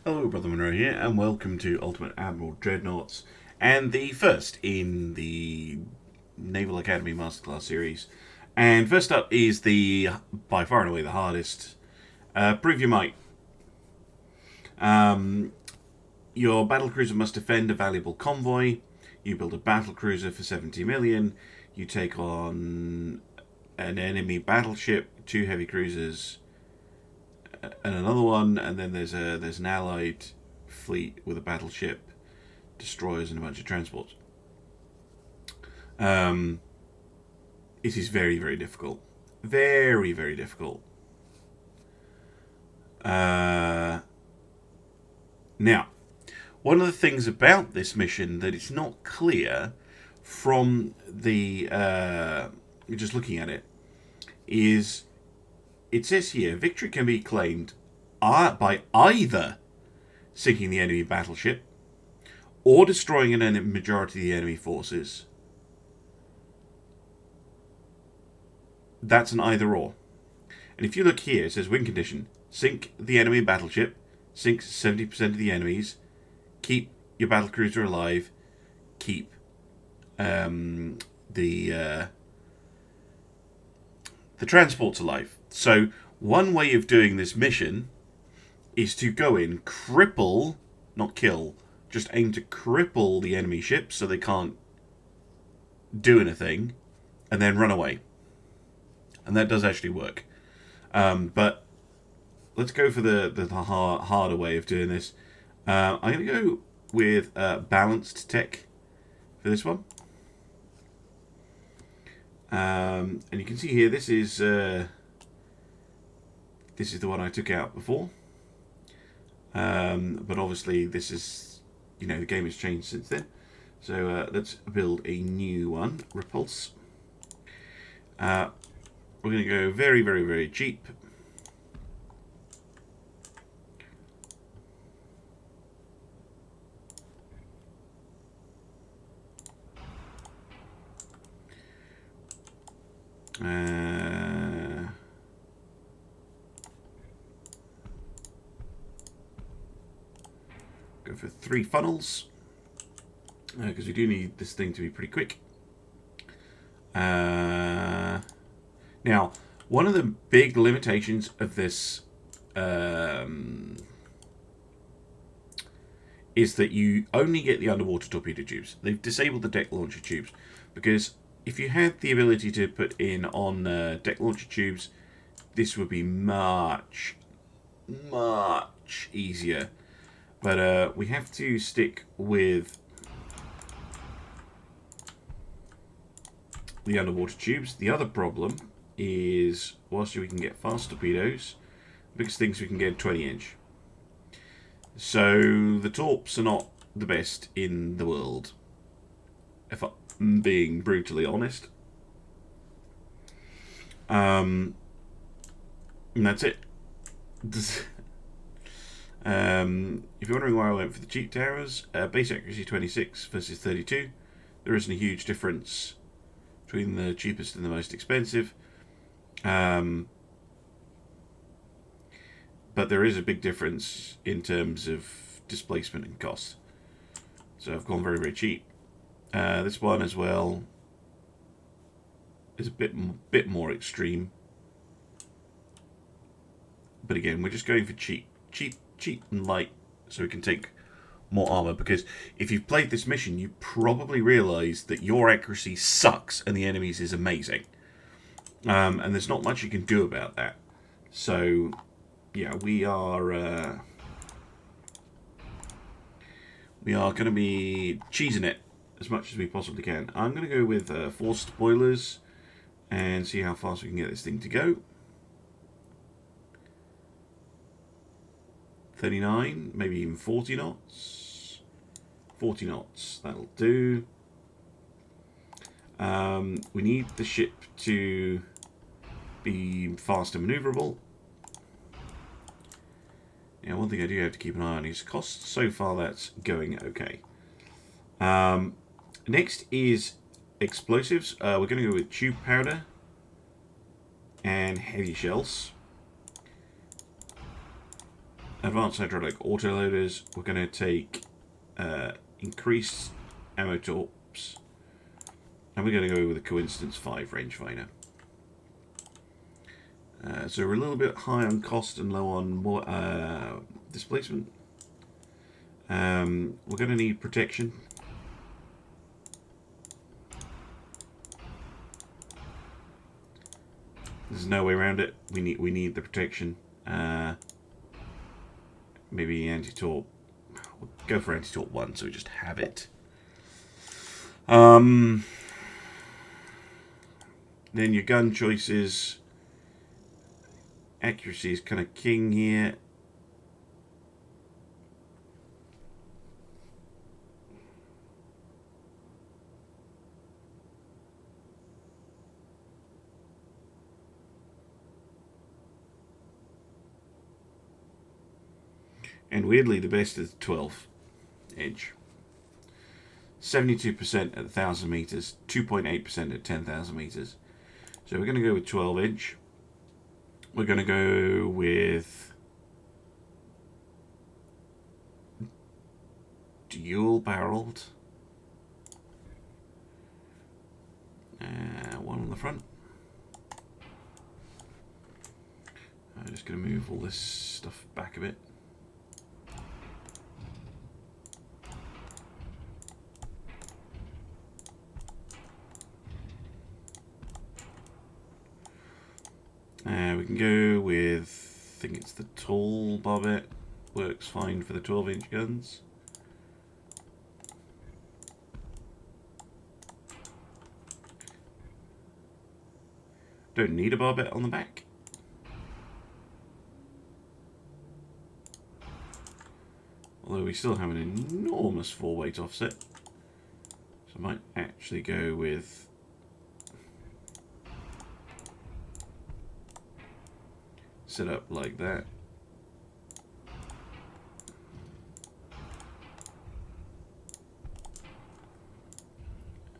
Hello, Brother Monroe here, and welcome to Ultimate Admiral Dreadnoughts, and the first in the Naval Academy Masterclass series. And first up is by far and away, the hardest. Prove your might. Um, your battlecruiser must defend a valuable convoy. You build a battlecruiser for 70 million. You take on an enemy battleship, 2 heavy cruisers, and another one, and then there's an allied fleet with a battleship, destroyers, and a bunch of transports. It is very, very difficult. Very, very difficult. Now, one of the things about this mission that it's not clear from the just looking at it is it says here victory can be claimed by either sinking the enemy battleship or destroying a majority of the enemy forces. That's an either or. And if you look here, it says win condition: sink the enemy battleship, sink 70% of the enemies, keep your battlecruiser alive, keep the transports alive. So one way of doing this mission is to go in, cripple, not kill, just aim to cripple the enemy ships so they can't do anything, and then run away. And that does actually work. But let's go for the harder way of doing this. I'm going to go with balanced tech for this one. And you can see here, this is the one I took out before. But obviously this is, the game has changed since then. So let's build a new one, Repulse. We're going to go very, very, very cheap. Go for 3 funnels, because we do need this thing to be pretty quick. Now, one of the big limitations of this is that you only get the underwater torpedo tubes. They've disabled the deck launcher tubes, because if you had the ability to put in on deck launcher tubes, this would be much, much easier. But we have to stick with the underwater tubes. The other problem is, whilst we can get fast torpedoes, the biggest things we can get 20-inch. So the torps are not the best in the world, if I'm being brutally honest. And that's it. If you're wondering why I went for the cheap towers, base accuracy 26 versus 32. There isn't a huge difference between the cheapest and the most expensive. But there is a big difference in terms of displacement and cost. So I've gone very, very cheap. This one as well is a bit more extreme. But again, we're just going for cheap and light, so we can take more armor. Because if you've played this mission, you probably realise that your accuracy sucks and the enemy's is amazing. And there's not much you can do about that. So yeah, we are going to be cheesing it as much as we possibly can. I'm going to go with forced boilers and see how fast we can get this thing to go. 39, maybe even 40 knots. 40 knots, that'll do. We need the ship to be fast and manoeuvrable. Now, one thing I do have to keep an eye on is costs. So far, that's going okay. Next is explosives. We're going to go with tube powder and heavy shells. advanced hydraulic autoloaders. We're going to take increased ammo torps, and we're going to go with a coincidence 5 rangefinder. So we're a little bit high on cost and low on more displacement. We're going to need protection. There's no way around it. We need the protection. Maybe anti-torp. We'll go for anti-torp 1, so we just have it. Then your gun choices. Accuracy is kind of king here. And weirdly, the best is 12 inch. 72% at 1,000 meters, 2.8% at 10,000 meters. So we're going to go with 12 inch. We're going to go with dual barreled. One on the front. I'm just going to move all this stuff back a bit. We can go with, I think it's the tall barbette, works fine for the 12-inch guns. Don't need a barbette on the back. Although we still have an enormous 4-weight offset. So I might actually go with set up like that.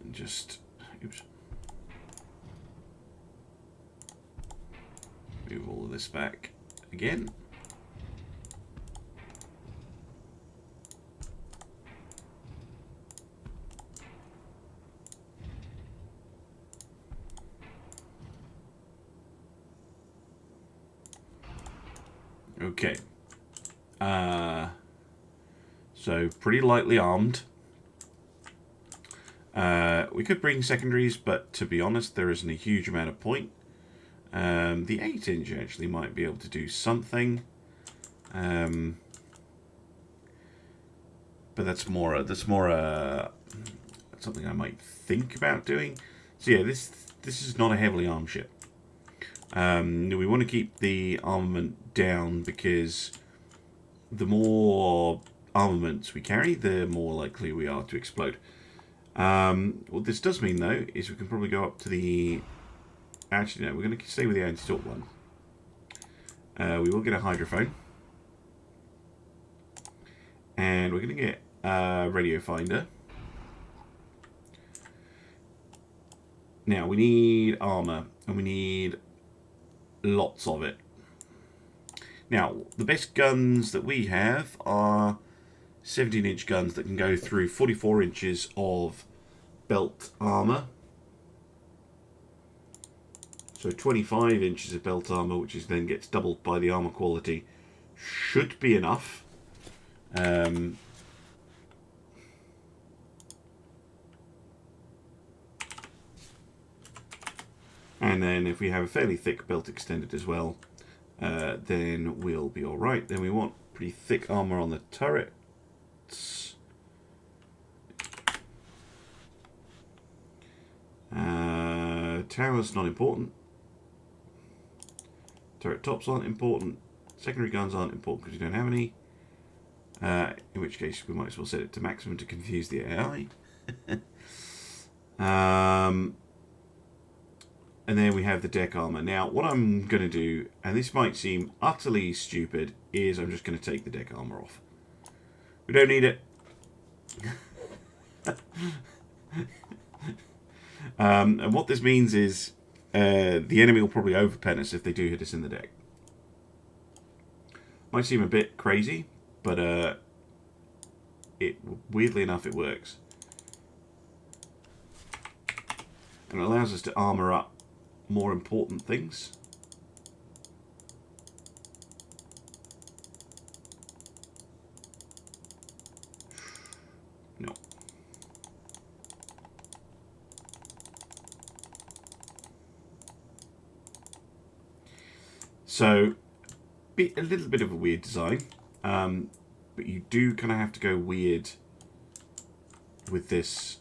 And just, oops, move all of this back again. Okay, so pretty lightly armed. We could bring secondaries, but to be honest, there isn't a huge amount of point. The 8-inch actually might be able to do something, but that's more something I might think about doing. So yeah, this is not a heavily armed ship. We want to keep the armament down because the more armaments we carry, the more likely we are to explode. What this does mean, though, is we can probably go up to the... Actually, no, we're going to stay with the anti-torp one. We will get a hydrophone. And we're going to get a radio finder. Now, we need armor, and we need lots of it. Now, the best guns that we have are 17-inch guns that can go through 44 inches of belt armor. So 25 inches of belt armor, which is then gets doubled by the armor quality, should be enough. And then if we have a fairly thick belt extended as well, then we'll be alright. Then we want pretty thick armor on the turrets. Towers not important. Turret tops aren't important. Secondary guns aren't important because we don't have any. In which case we might as well set it to maximum to confuse the AI. And then we have the deck armor. Now, what I'm going to do, and this might seem utterly stupid, is I'm just going to take the deck armor off. We don't need it. And what this means is the enemy will probably overpen us if they do hit us in the deck. Might seem a bit crazy, but weirdly enough, it works. And it allows us to armour up more important things. No. So, a little bit of a weird design, but you do kind of have to go weird with this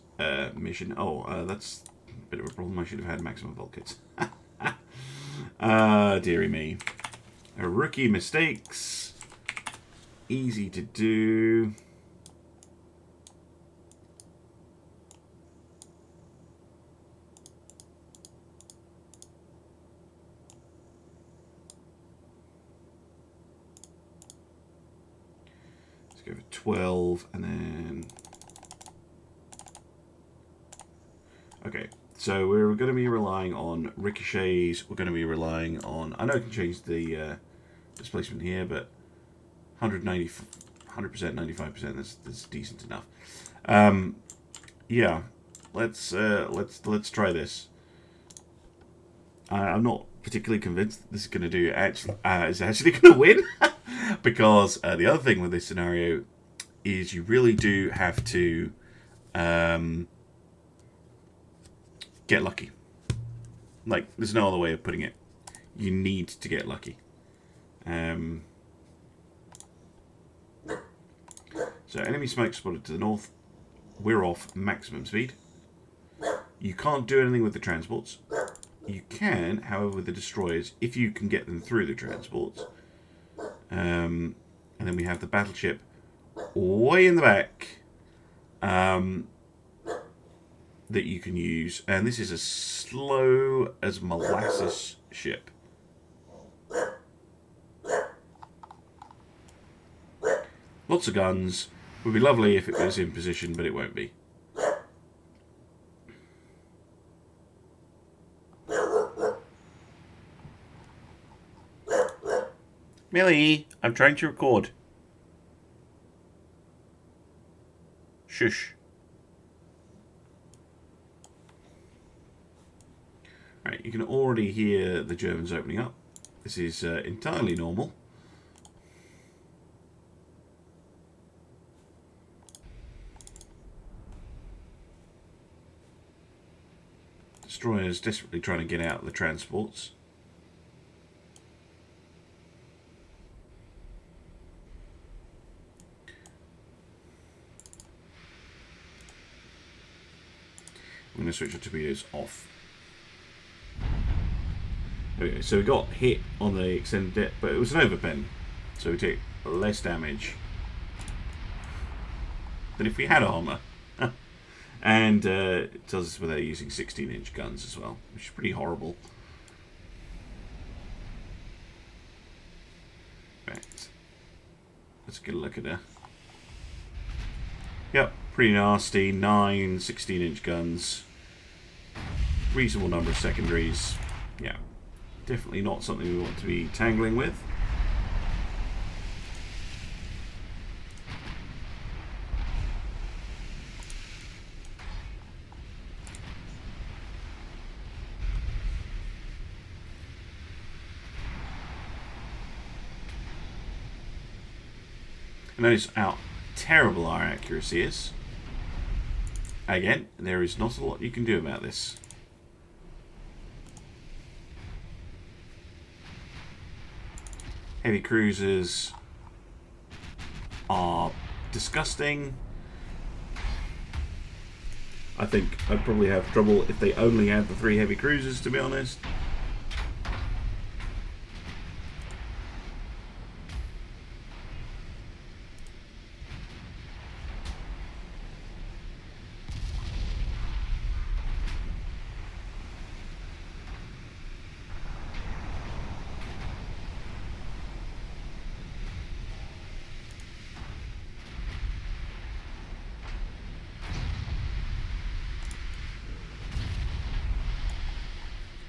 mission. Oh, that's a bit of a problem. I should have had maximum bulk kits. Dearie me. Rookie mistakes. Easy to do. Let's go for 12 and then... Okay, so we're going to be relying on ricochets. We're going to be relying on... I know I can change the displacement here, but 100%, 95%, that's decent enough. Yeah, let's try this. I'm not particularly convinced that this is going to do is actually going to win, because the other thing with this scenario is you really do have to get lucky. Like, there's no other way of putting it. You need to get lucky. So enemy smoke spotted to the north. We're off maximum speed. You can't do anything with the transports. You can, however, with the destroyers, if you can get them through the transports. And then we have the battleship way in the back that you can use. And this is as slow as molasses ship. Lots of guns. Would be lovely if it was in position, but it won't be. Millie, I'm trying to record. Shush. Right, you can already hear the Germans opening up. This is entirely normal. Destroyers desperately trying to get out of the transports. I'm going to switch the torpedoes off. There we go. So we got hit on the extended deck, but it was an overpen, so we take less damage than if we had armour. And it tells us whether they're using 16-inch guns as well, which is pretty horrible. Right. Let's get a look at her. Yep, pretty nasty. 9 16-inch guns. Reasonable number of secondaries. Yeah, definitely not something we want to be tangling with. Notice how terrible our accuracy is. Again, there is not a lot you can do about this. Heavy cruisers are disgusting. I think I'd probably have trouble if they only had the 3 heavy cruisers, to be honest.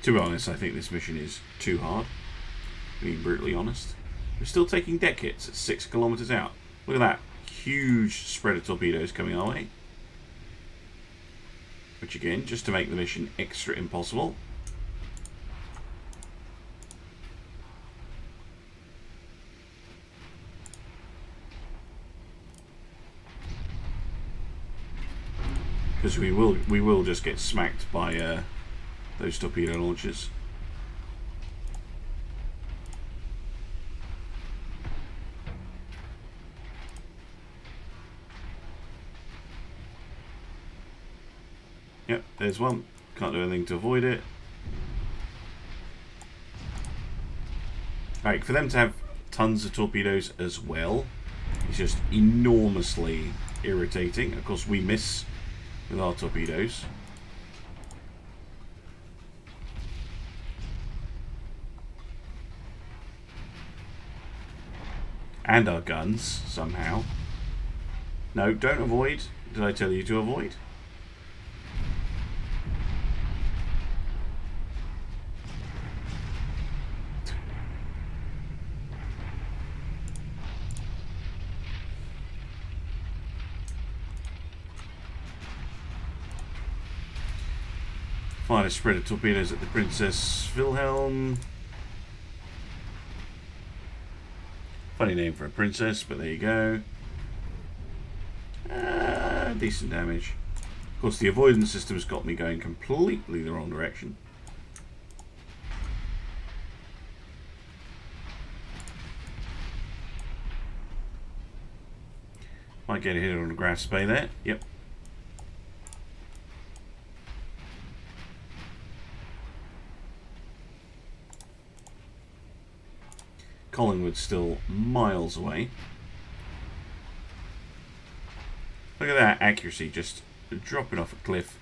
To be honest, I think this mission is too hard, being brutally honest. We're still taking deck hits at 6 kilometers out. Look at that. Huge spread of torpedoes coming our way. Which again, just to make the mission extra impossible. Because we will just get smacked by those torpedo launchers. Yep, there's one. Can't do anything to avoid it. Right, for them to have tons of torpedoes as well is just enormously irritating. Of course, we miss with our torpedoes. And our guns, somehow. No, don't avoid. Did I tell you to avoid? Fire a spread of torpedoes at the Princess Wilhelm. Funny name for a princess, but there you go. Decent damage. Of course, the avoidance system's got me going completely the wrong direction. Might get a hit on a grass spay there. Yep. Collingwood's still miles away. Look at that accuracy, just dropping off a cliff.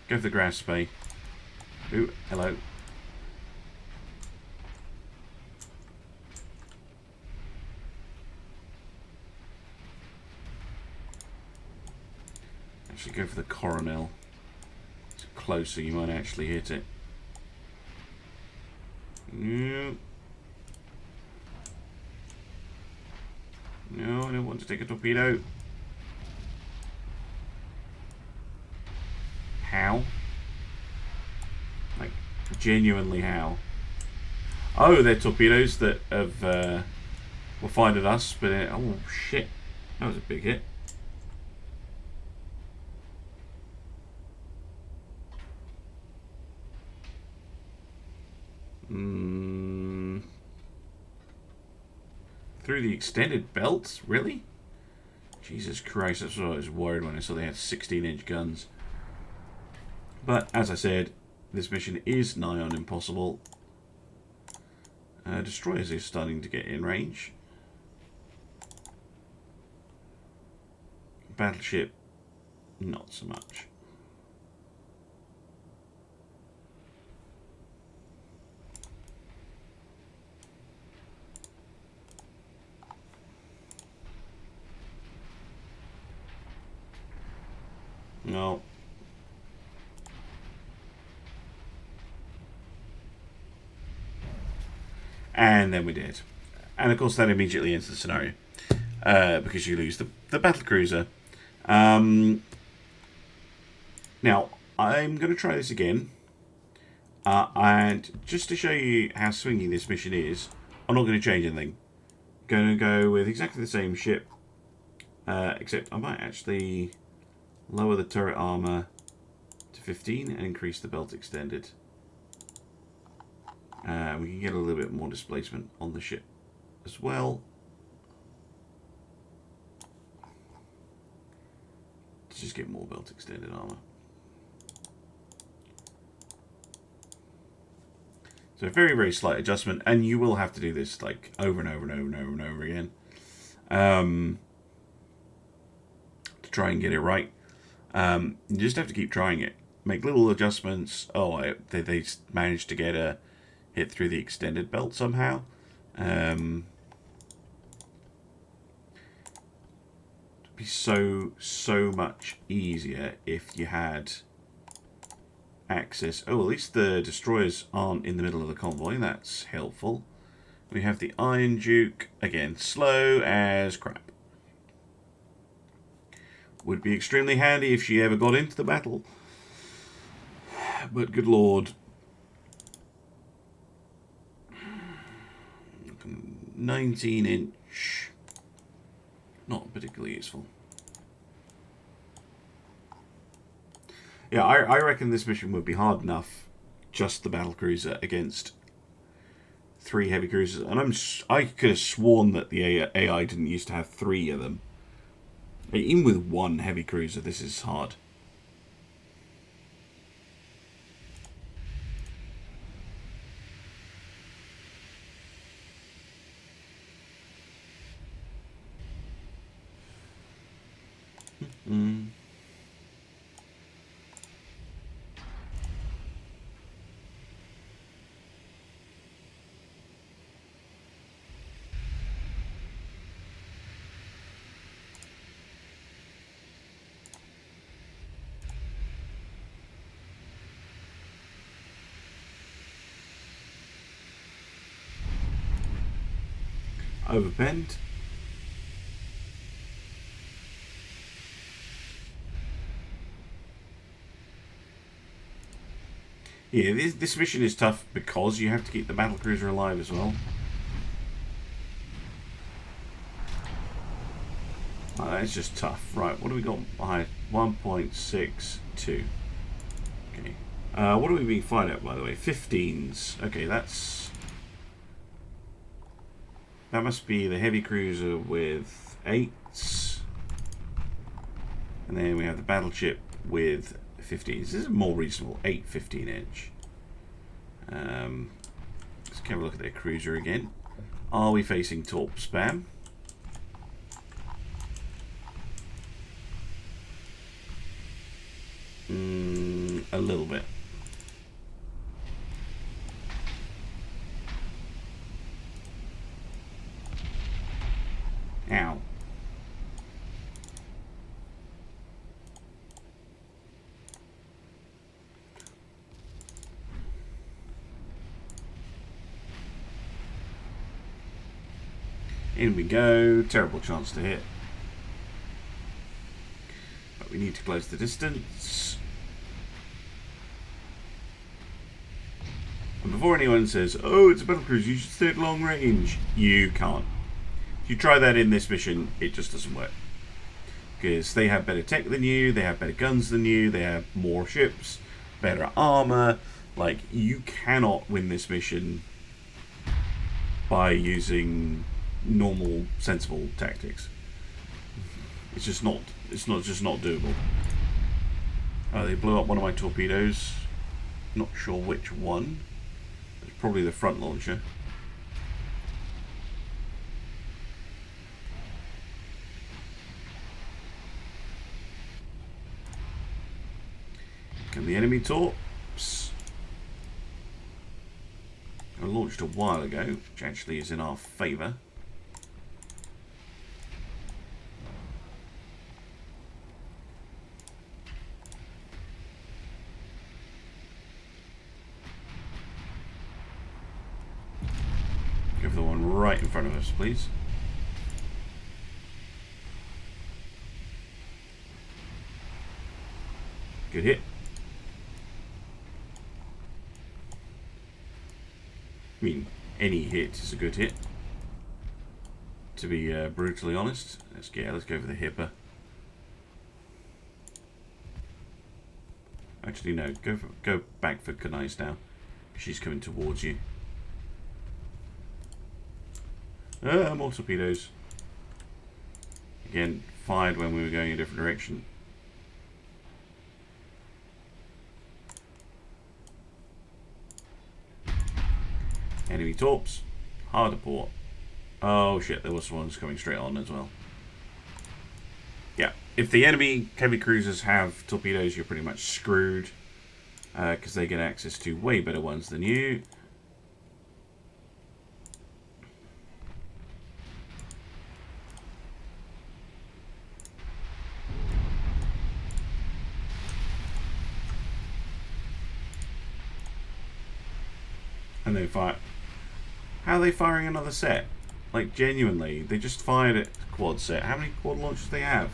Go for the grass spay. Ooh, hello. Actually go for the coronel. It's closer, you might actually hit it. No. No, I don't want to take a torpedo. How? Like, genuinely how? Oh, they're torpedoes that have were fired at us, but oh shit, that was a big hit. Through the extended belts? Really? Jesus Christ, that's what I was worried when I saw they had 16-inch guns. But, as I said, this mission is nigh on impossible. Destroyers are starting to get in range. Battleship, not so much. No. And then we did. And of course that immediately ends the scenario. Because you lose the battlecruiser. Now, I'm going to try this again. And just to show you how swingy this mission is, I'm not going to change anything. Going to go with exactly the same ship. Except I might actually lower the turret armor to 15 and increase the belt extended. We can get a little bit more displacement on the ship as well. To just get more belt extended armor. So very, very slight adjustment, and you will have to do this like over and over and over and over and over again to try and get it right. You just have to keep trying it. Make little adjustments. Oh, they managed to get a hit through the extended belt somehow. It'd be so much easier if you had access. Oh, at least the destroyers aren't in the middle of the convoy. That's helpful. We have the Iron Duke, again, slow as crap. Would be extremely handy if she ever got into the battle. But good lord. 19-inch. Not particularly useful. Yeah, I reckon this mission would be hard enough, just the battlecruiser against 3 heavy cruisers. And I could have sworn that the AI didn't used to have 3 of them. Even with 1 heavy cruiser, this is hard. Overbend. Yeah, this mission is tough because you have to keep the battlecruiser alive as well. Oh, that's just tough. Right, what do we got behind? 1.62. Okay. What are we being fired at, by the way? 15s. Okay, that must be the heavy cruiser with 8s. And then we have the battleship with 15s. This is more reasonable. 8 15-inch. Let's have a look at their cruiser again. Are we facing torp spam? A little bit. Ow. In we go. Terrible chance to hit. But we need to close the distance. And before anyone says, oh, it's a battlecruiser, you should stay at long range, you can't. If you try that in this mission, it just doesn't work. Because they have better tech than you, they have better guns than you, they have more ships, better armor. Like, you cannot win this mission by using normal, sensible tactics. It's just not doable. They blew up one of my torpedoes. Not sure which one. It's probably the front launcher. Can the enemy torps? I launched a while ago, which actually is in our favour. Go for the one right in front of us, please. Good hit. I mean, any hit is a good hit, to be brutally honest. Let's go for the hipper. Actually, no. Go back for Kanais now. She's coming towards you. More torpedoes. Again, fired when we were going a different direction. Enemy torps. Hard to port. Oh shit, there was ones coming straight on as well. Yeah, if the enemy heavy cruisers have torpedoes, you're pretty much screwed. Because they get access to way better ones than you. And they fire. How are they firing another set? Like, genuinely, they just fired a quad set. How many quad launchers do they have?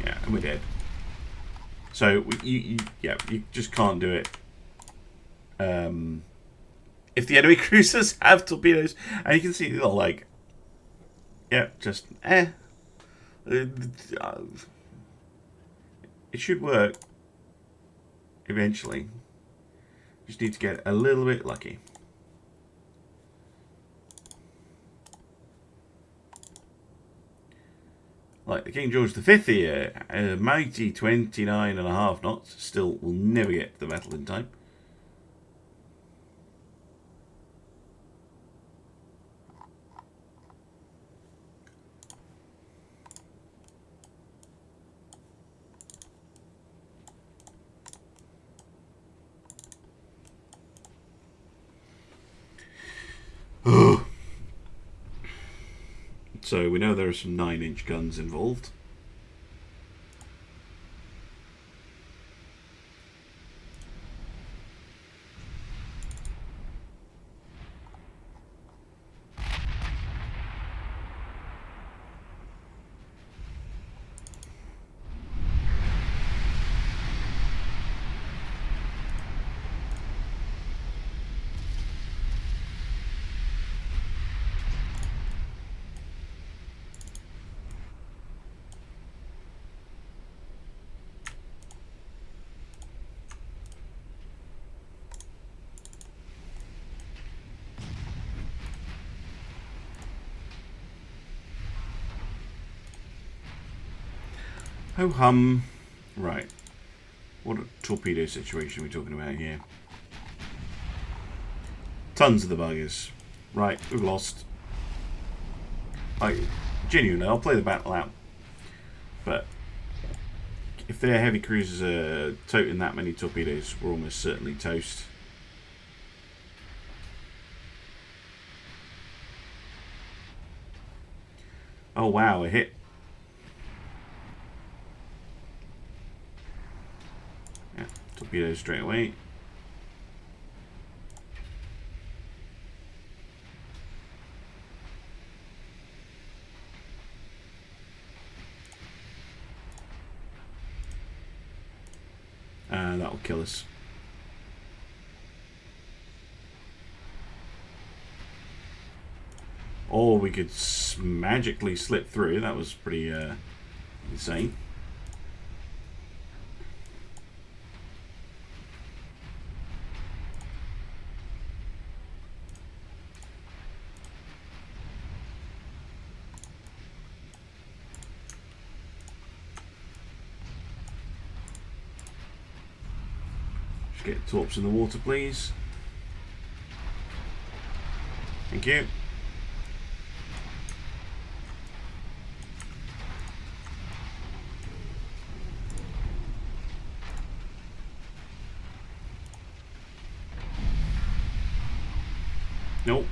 Yeah, and we're dead. So, you just can't do it. If the enemy cruisers have torpedoes, and you can see, they're like, yeah, just, it should work eventually. Just need to get a little bit lucky. Like the King George V here, a mighty 29.5 knots, still will never get to the battle in time. So we know there are some 9-inch guns involved. Ho hum. Right. What a torpedo situation we're talking about here. Tons of the buggers. Right, we've lost. Genuinely, I'll play the battle out. But if their heavy cruisers are toting that many torpedoes, we're almost certainly toast. Oh wow, a hit. Yeah, torpedoes straight away. And that will kill us. Or we could magically slip through. That was pretty insane. Just get torps in the water, please. Thank you. Nope.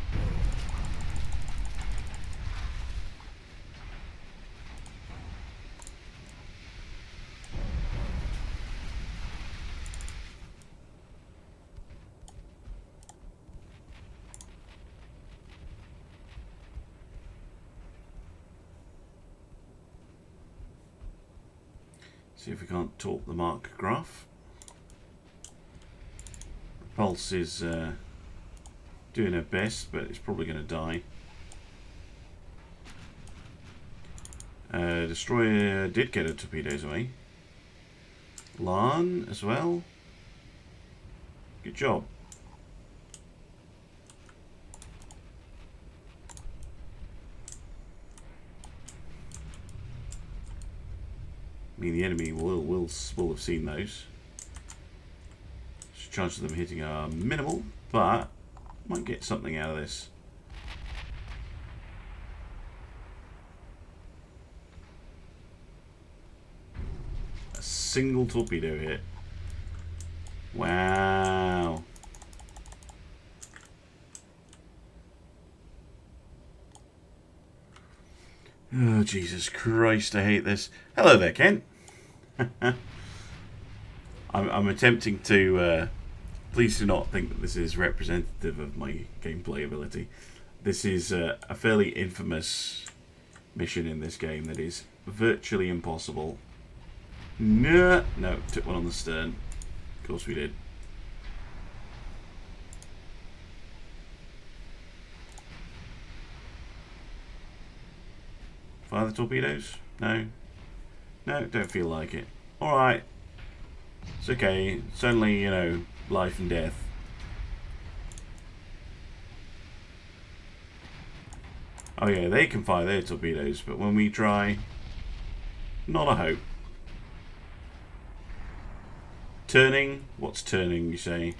See if we can't torp the mark graph. Pulse is doing her best, but it's probably going to die. Destroyer did get her torpedoes away. Lan as well. Good job. I mean, the enemy will have seen those. Chances of them hitting are minimal, but might get something out of this. A single torpedo hit. Wow. Oh, Jesus Christ, I hate this. Hello there, Ken. I'm attempting to Please do not think that this is representative of my gameplay ability. This is a fairly infamous mission in this game that is virtually impossible. No, took one on the stern. Of course we did. Fire the torpedoes? No. No, don't feel like it. Alright. It's okay. It's only, you know, life and death. Oh yeah, they can fire their torpedoes, but when we try, not a hope. Turning? What's turning, you say?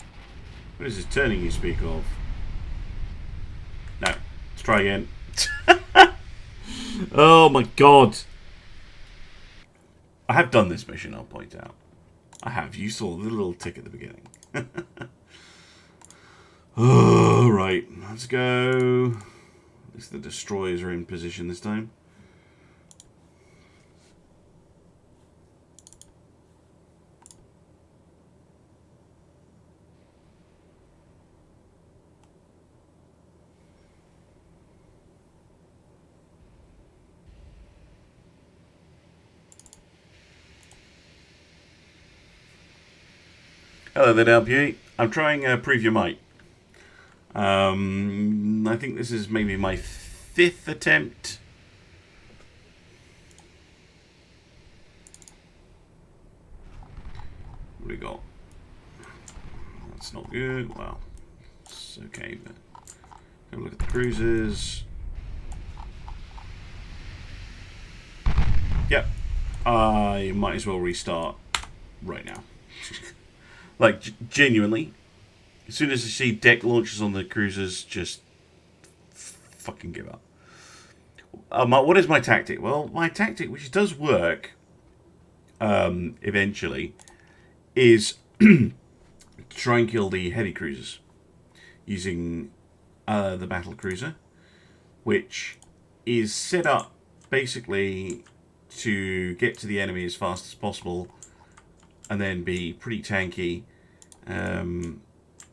What is this turning you speak of? No. Let's try again. Oh my god. I have done this mission, I'll point out. I have. You saw the little tick at the beginning. Oh, right. Let's go. At least the destroyers are in position this time. Hello there, WP. I'm trying Prove Your Might. I think this is maybe my 5th attempt. What do we got? That's not good. Well, it's okay, but have a look at the cruisers. Yep. I might as well restart right now. Like, genuinely, as soon as I see deck launches on the cruisers, just fucking give up. What is my tactic? Well, my tactic, which does work eventually, is to try and kill the heavy cruisers using the battle cruiser, which is set up basically to get to the enemy as fast as possible and then be pretty tanky. And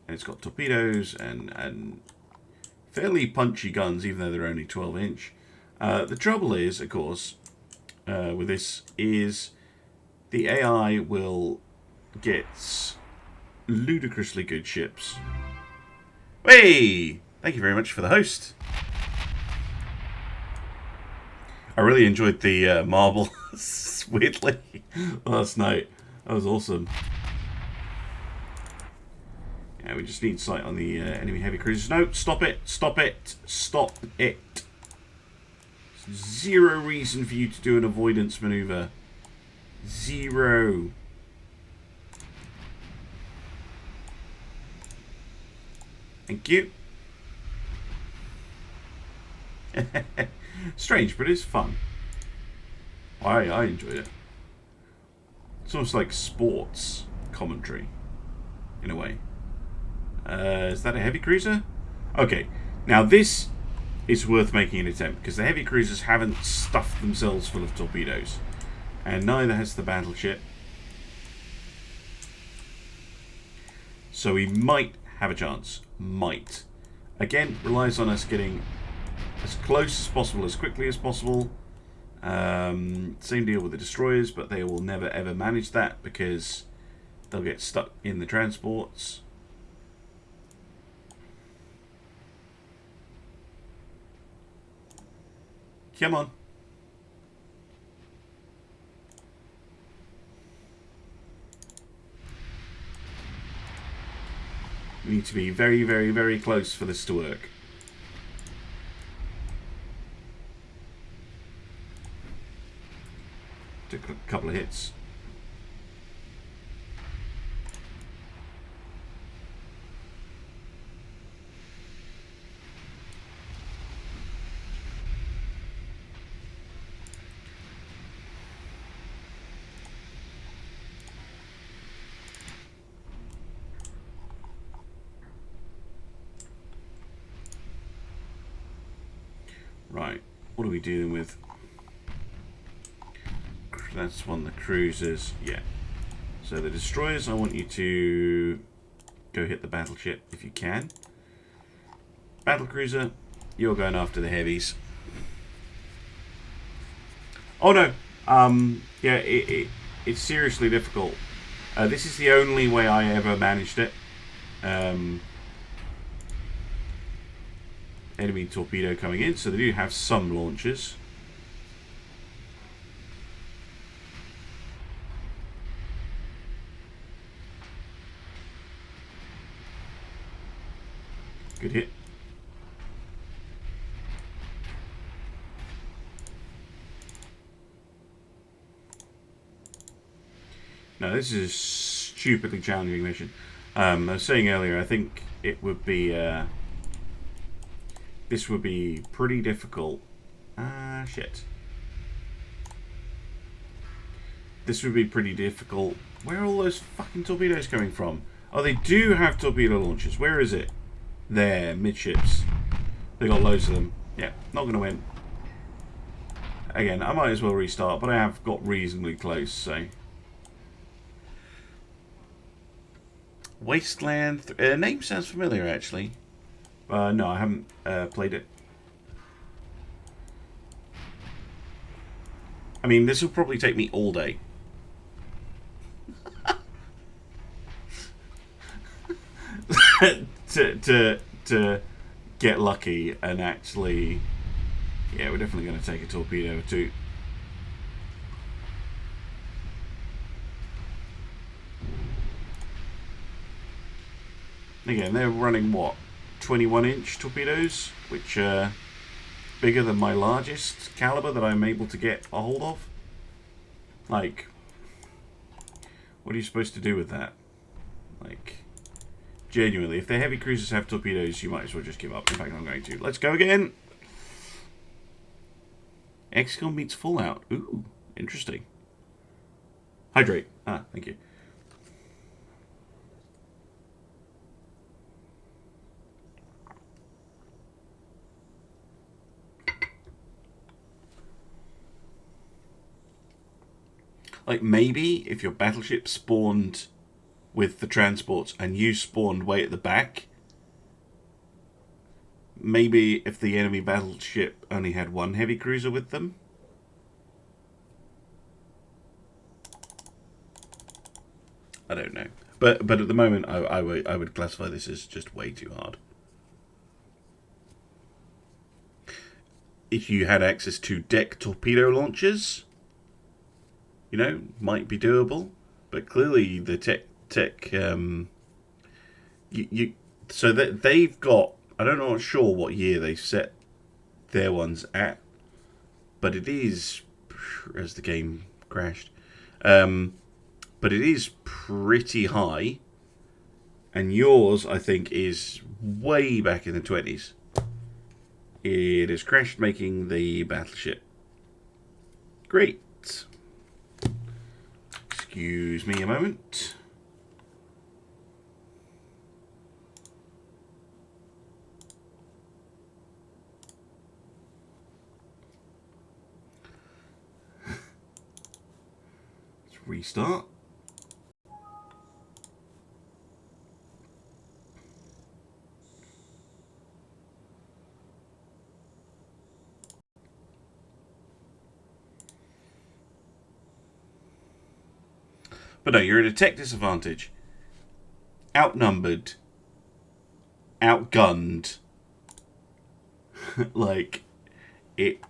it's got torpedoes and fairly punchy guns, even though they're only 12-inch. The trouble is, of course, with this is the AI will get ludicrously good ships. Hey! Thank you very much for the host. I really enjoyed the marble, weirdly, last night. That was awesome. Yeah, we just need sight on the enemy heavy cruisers. No, stop it, stop it, stop it. Zero reason for you to do an avoidance maneuver. Zero. Thank you. Strange, but it's fun. I enjoyed it. It's almost like sports commentary, in a way. Is that a heavy cruiser? Okay, now this is worth making an attempt, because the heavy cruisers haven't stuffed themselves full of torpedoes. And neither has the battleship. So we might have a chance. Might. Again, relies on us getting as close as possible, as quickly as possible. Same deal with the destroyers, but they will never ever manage that because they'll get stuck in the transports. Come on. We need to be very, very, very close for this to work. Took a couple of hits. Right, what are we dealing with? That's one of the cruisers, yeah. So the destroyers, I want you to go hit the battleship if you can. Battlecruiser, you're going after the heavies. Oh no! Yeah, it's seriously difficult. This is the only way I ever managed it. Enemy torpedo coming in, so they do have some launchers. Good hit. No, this is a stupidly challenging mission. I was saying earlier, I think it would be... this would be pretty difficult. Shit. This would be pretty difficult. Where are all those fucking torpedoes coming from? Oh, they do have torpedo launchers. Where is it? There, midships. They got loads of them. Yeah, not going to win. Again, I might as well restart, but I have got reasonably close, so... Wasteland... name sounds familiar, actually. No, I haven't played it. I mean, this will probably take me all day. to get lucky and actually... Yeah, we're definitely going to take a torpedo or two. Again, they're running what? 21-inch torpedoes, which are bigger than my largest caliber that I'm able to get a hold of. Like, what are you supposed to do with that? Like, genuinely, if the heavy cruisers have torpedoes, you might as well just give up. In fact, I'm going to. Let's go again. XCOM meets Fallout. Ooh, interesting. Hydrate. Ah, thank you. Like, maybe if your battleship spawned with the transports and you spawned way at the back, maybe if the enemy battleship only had one heavy cruiser with them. I don't know. But at the moment, I would classify this as just way too hard. If you had access to deck torpedo launchers, you know, might be doable. But clearly the so that they've got, I don't know, not sure what year they set their ones at, but it is, as the game crashed, but it is pretty high, and yours, I think, is way back in the 20s. It has crashed, making the battleship. Great. Excuse me a moment. Let's restart. But no, you're at a tech disadvantage. Outnumbered. Outgunned. Like, it...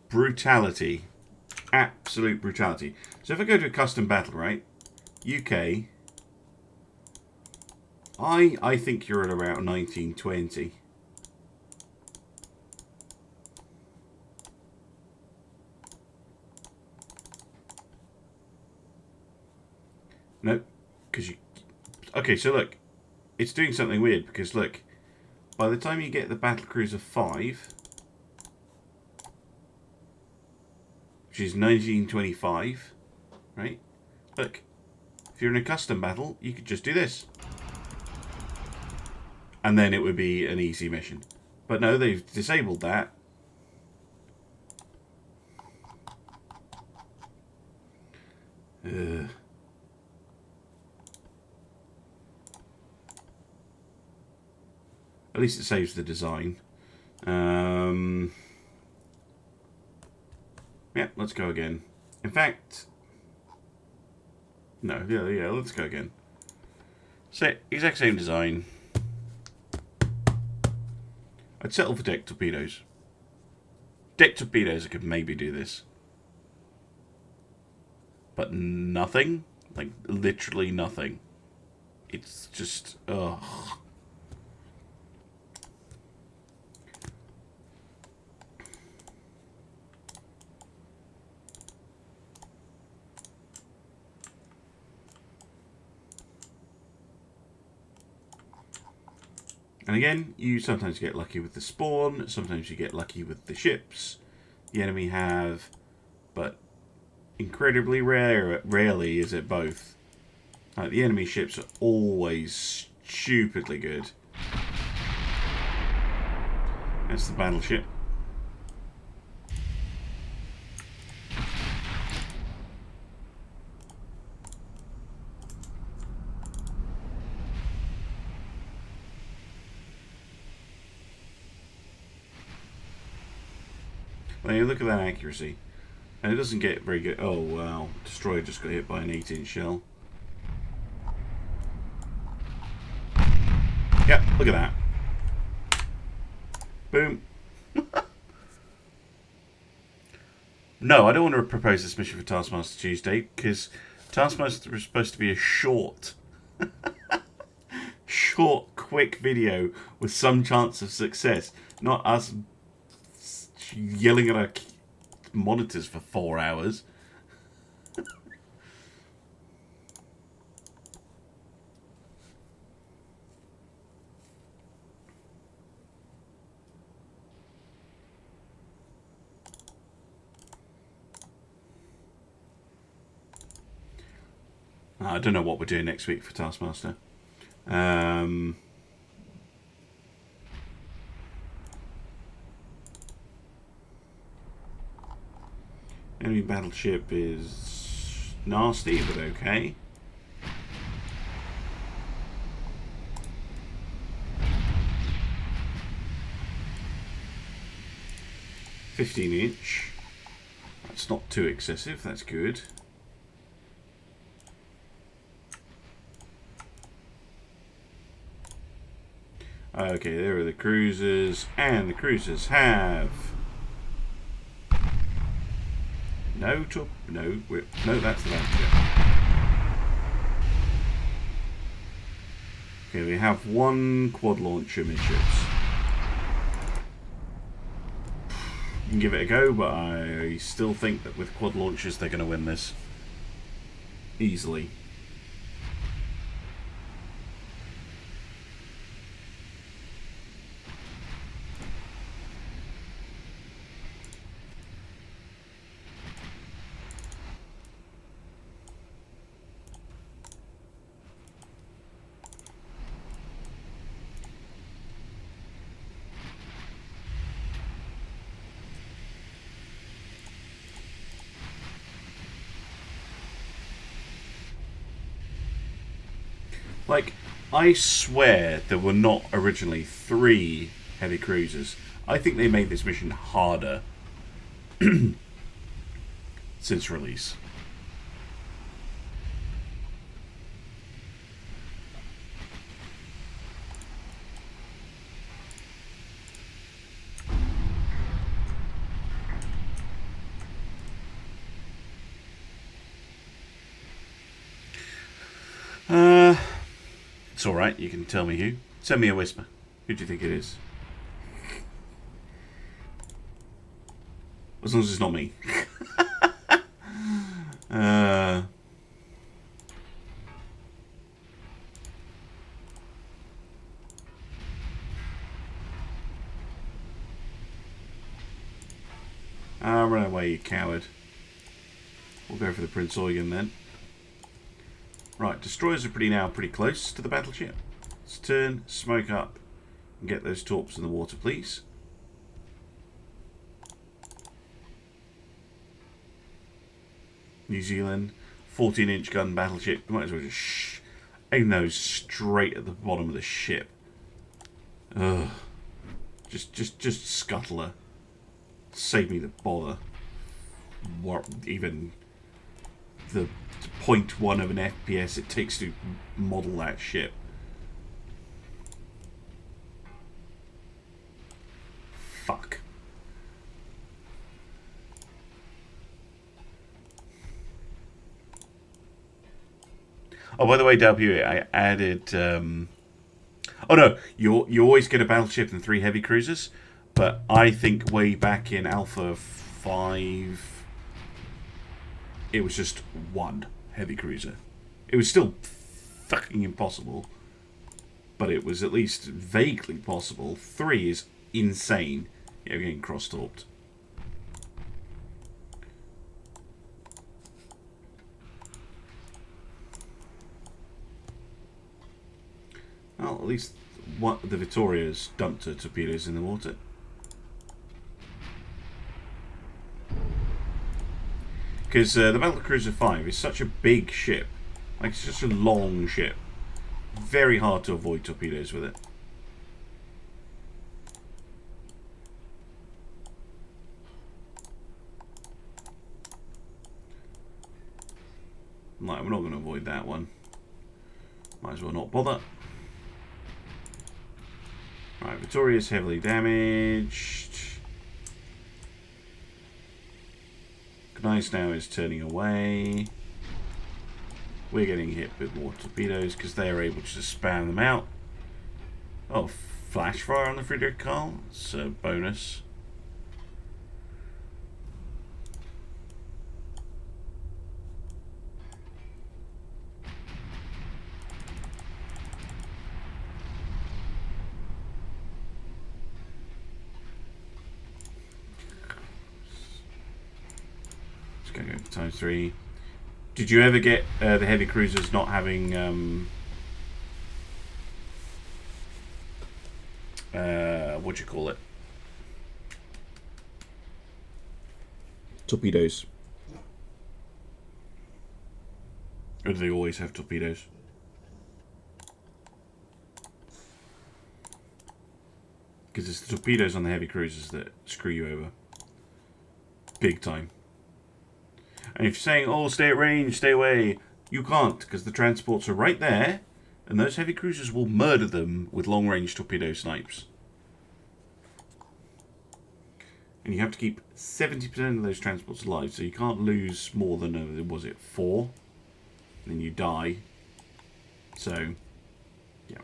Brutality. Absolute brutality. So if I go to a custom battle, right? UK. I think you're at around 1920. No, because you... Okay, so look. It's doing something weird, because look. By the time you get the Battlecruiser 5, which is 1925, right? Look. If you're in a custom battle, you could just do this. And then it would be an easy mission. But no, they've disabled that. At least it saves the design. Yeah, let's go again. In fact, no, yeah, let's go again. So, exact same design. I'd settle for deck torpedoes. Deck torpedoes, I could maybe do this. But nothing? Like, literally nothing. It's just, ugh. And again, you sometimes get lucky with the spawn, sometimes you get lucky with the ships the enemy have, but incredibly rarely is it both. Like, the enemy ships are always stupidly good. That's the battleship. Well, look at that accuracy. And it doesn't get very good. Oh, wow. Destroyer just got hit by an 8-inch shell. Yep, look at that. Boom. No, I don't want to propose this mission for Taskmaster Tuesday, because Taskmaster was supposed to be a short, quick video with some chance of success. Not us yelling at our monitors for 4 hours. I don't know what we're doing next week for Taskmaster. Enemy battleship is nasty, but okay. (15-inch). That's not too excessive. That's good. Okay, there are the cruisers, and the cruisers have no, that's the battleship. Okay, we have one quad launcher midships. You can give it a go, but I still think that with quad launchers they're going to win this easily. Like, I swear there were not originally 3 heavy cruisers. I think they made this mission harder since release. It's alright, you can tell me who. Send me a whisper. Who do you think it is? As long as it's not me. Run away, you coward. We'll go for the Prince Eugen then. Right, destroyers are pretty close to the battleship. Let's turn, smoke up, and get those torps in the water, please. New Zealand, 14-inch gun battleship. Might as well just aim those straight at the bottom of the ship. Ugh. Just scuttle her. Save me the bother. What, even the 0.1 of an FPS it takes to model that ship. Fuck. Oh, by the way, W, I added. Oh no, you always get a battleship and 3 heavy cruisers, but I think way back in Alpha 5, it was just 1 heavy cruiser. It was still fucking impossible, but it was at least vaguely possible. 3 is insane. Yeah, we're getting cross-talked. Well, at least the Victoria's dumped her torpedoes in the water. Because the Battlecruiser 5 is such a big ship. Like, it's such a long ship. Very hard to avoid torpedoes with it. Like, we're not going to avoid that one. Might as well not bother. Right, Victoria's heavily damaged. Gneiss now is turning away. We're getting hit with more torpedoes because they are able to just spam them out. Oh, flash fire on the Friedrich Karl. It's a bonus. Going to go for ×3. Did you ever get the heavy cruisers not having what do you call it? Torpedoes. Or do they always have torpedoes? Because it's the torpedoes on the heavy cruisers that screw you over. Big time. And if you're saying, oh, stay at range, stay away, you can't, because the transports are right there, and those heavy cruisers will murder them with long-range torpedo snipes. And you have to keep 70% of those transports alive, so you can't lose more than, was it 4? And then you die. So, yeah.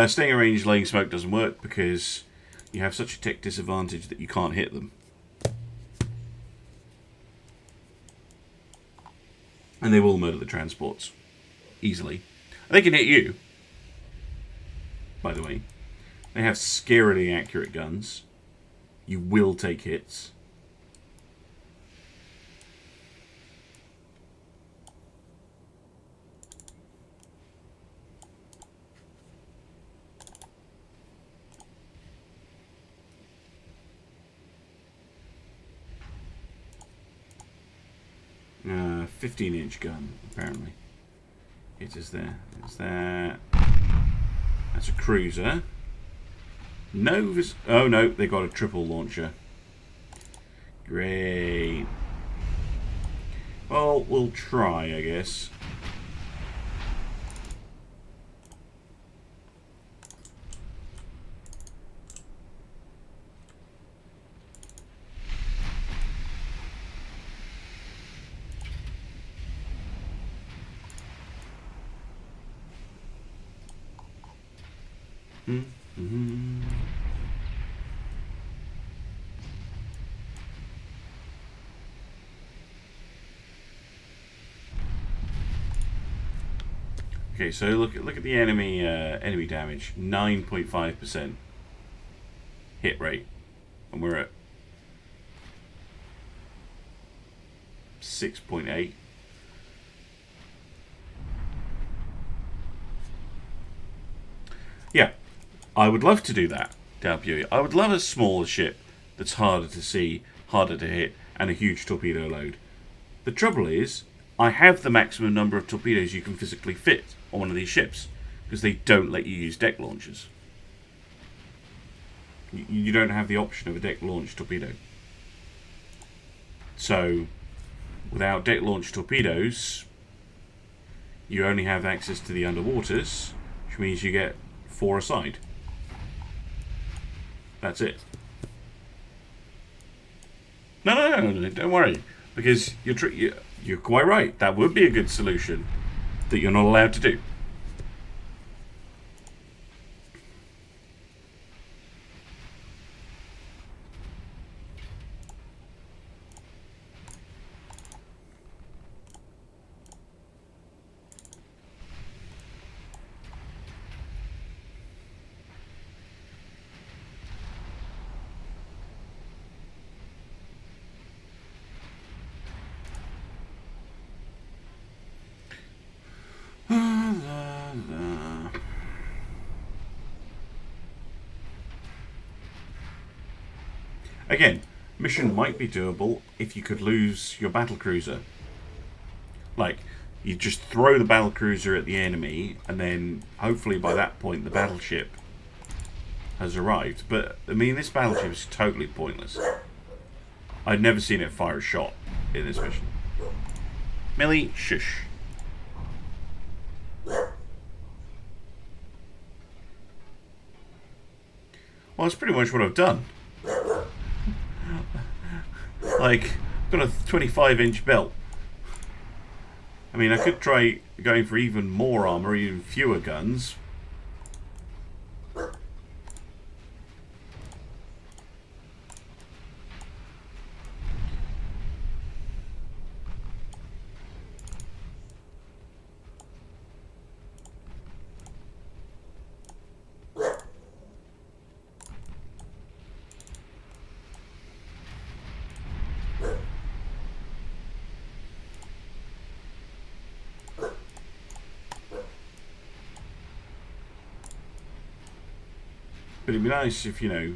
Staying in range, laying smoke doesn't work because you have such a tech disadvantage that you can't hit them. And they will murder the transports. Easily. They can hit you. By the way. They have scarily accurate guns. You will take hits. 15-inch gun, apparently. It is there. There's that. That's a cruiser. No, oh no, they got a triple launcher. Great. Well, we'll try, I guess. Mm-hmm. Okay, so look at the enemy damage, 9.5% hit rate, and we're at 6.8. Yeah. I would love to do that, W. I would love a smaller ship that's harder to see, harder to hit, and a huge torpedo load. The trouble is, I have the maximum number of torpedoes you can physically fit on one of these ships, because they don't let you use deck launchers. You don't have the option of a deck launch torpedo. So, without deck launch torpedoes, you only have access to the underwaters, which means you get 4 a side. That's it. No, don't worry, because you're quite right. That would be a good solution that you're not allowed to do. Again, mission might be doable if you could lose your battlecruiser. Like, you just throw the battlecruiser at the enemy, and then hopefully by that point the battleship has arrived. But, I mean, this battleship is totally pointless. I'd never seen it fire a shot in this mission. Millie, shush. Well, that's pretty much what I've done. Like, I've got a 25-inch belt. I mean, I could try going for even more armor, even fewer guns. But it'd be nice if, you know,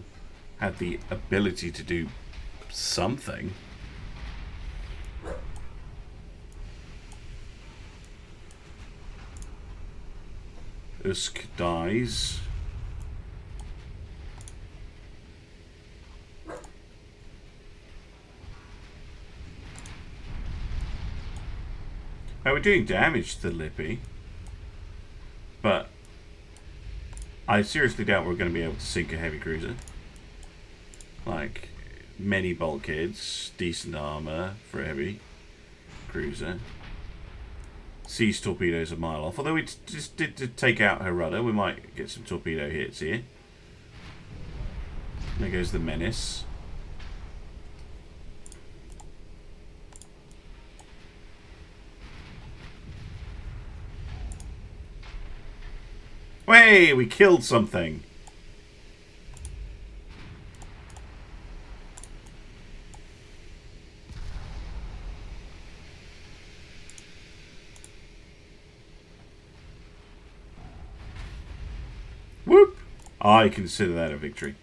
had the ability to do something. Usk dies. Oh, we're doing damage to the Lippy. But I seriously doubt we're going to be able to sink a heavy cruiser. Like, many bulkheads, decent armor for a heavy cruiser. Seas torpedoes a mile off. Although we just did take out her rudder, we might get some torpedo hits here. There goes the Menace. Hey, we killed something. Whoop! I consider that a victory.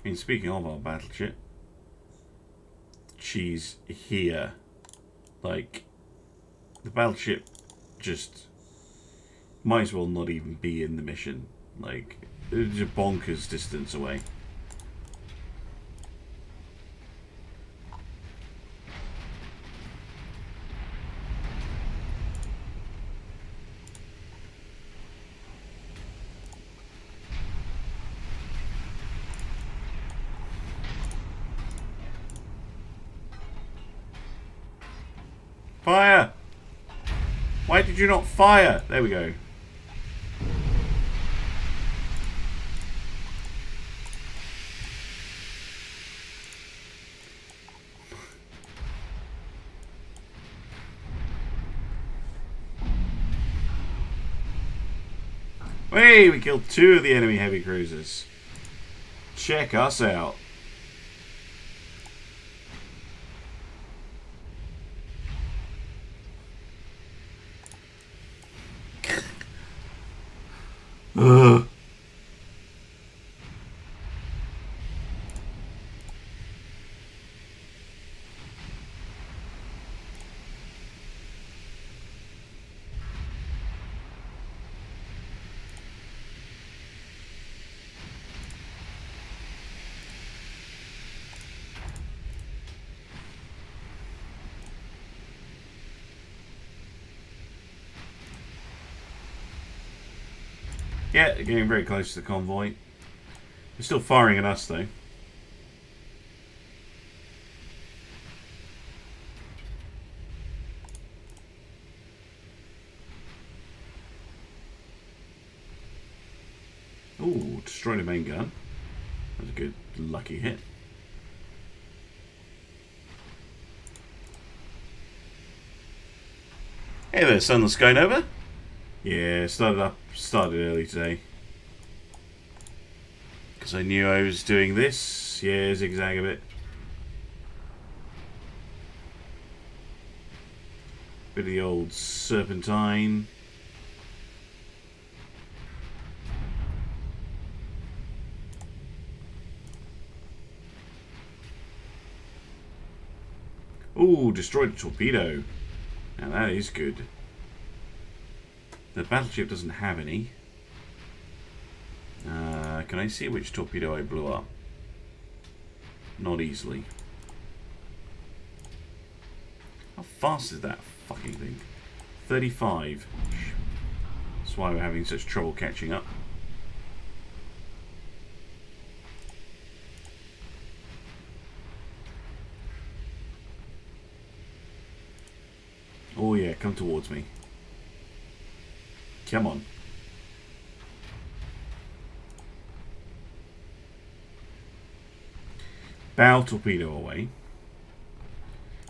And speaking of our battleship, she's here. Like, the battleship just might as well not even be in the mission. Like, it's a bonkers distance away. Fire! Why did you not fire? There we go. Hey, we killed 2 of the enemy heavy cruisers. Check us out. Ugh. Yeah, they're getting very close to the convoy. They're still firing at us, though. Ooh, destroyed a main gun. That was a good, lucky hit. Hey there, Sunless Sky Nova. Yeah, started early today. Because I knew I was doing this. Yeah, zigzag a bit. Bit of the old serpentine. Ooh, destroyed a torpedo. Now that is good. The battleship doesn't have any. Can I see which torpedo I blew up? Not easily. How fast is that fucking thing? 35. That's why we're having such trouble catching up. Oh yeah, come towards me. Come on. Bow torpedo away.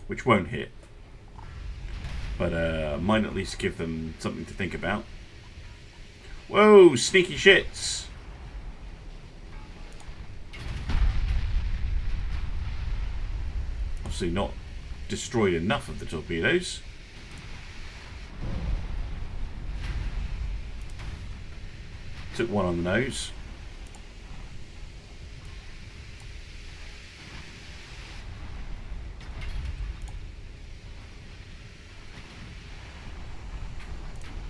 Which won't hit. But might at least give them something to think about. Whoa, sneaky shits! Obviously not destroyed enough of the torpedoes. Took one on the nose.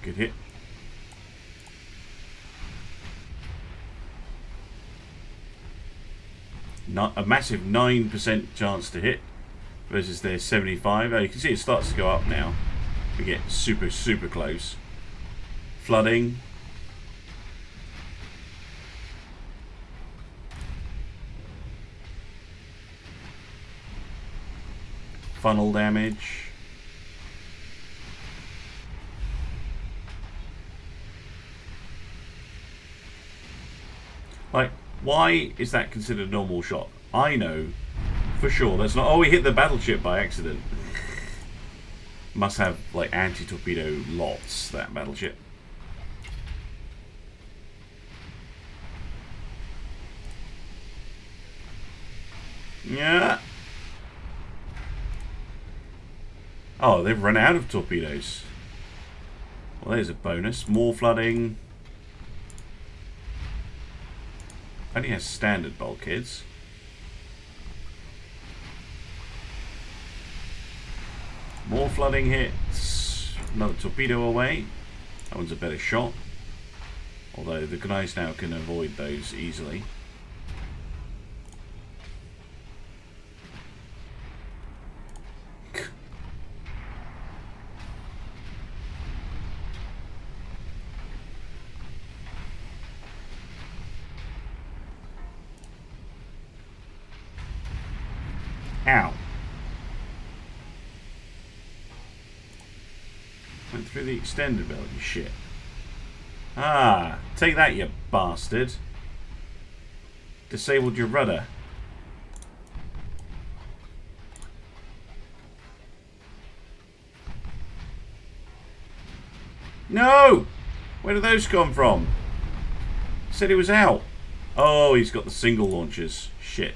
Good hit. Not a massive 9% chance to hit versus their 75. Oh, you can see it starts to go up now. We get super close. Flooding. Funnel damage. Like, why is that considered a normal shot? I know for sure that's not. Oh, we hit the battleship by accident. Must have like anti-torpedo lots, that battleship. Yeah. Oh, they've run out of torpedoes. Well, there's a bonus. More flooding. Only has standard bulkheads. More flooding hits. Another torpedo away. That one's a better shot. Although the guys now can avoid those easily. Ow. Went through the extended belt, you shit. Ah, take that, you bastard. Disabled your rudder. No! Where did those come from? said it was out. Oh, he's got the single launchers. Shit.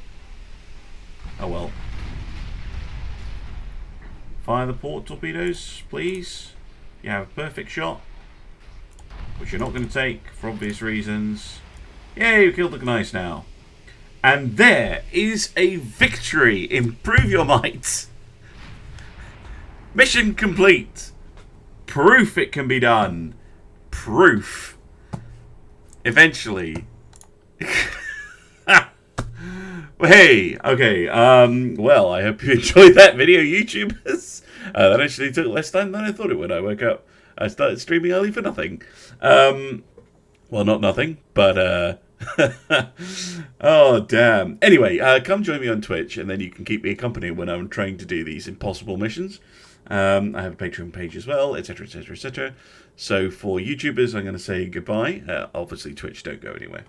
Oh well. Fire the port torpedoes, please. You have a perfect shot, which you're not going to take for obvious reasons. Yay, you killed the gneiss now. And there is a victory. Improve your might. Mission complete. Proof it can be done. Proof. Eventually. Hey, okay, well, I hope you enjoyed that video, YouTubers. That actually took less time than I thought it would. I woke up, I started streaming early for nothing. Well, not nothing, but, oh, damn. Anyway, come join me on Twitch, and then you can keep me company when I'm trying to do these impossible missions. I have a Patreon page as well, etc., etc., etc. So for YouTubers, I'm going to say goodbye. Obviously, Twitch, don't go anywhere.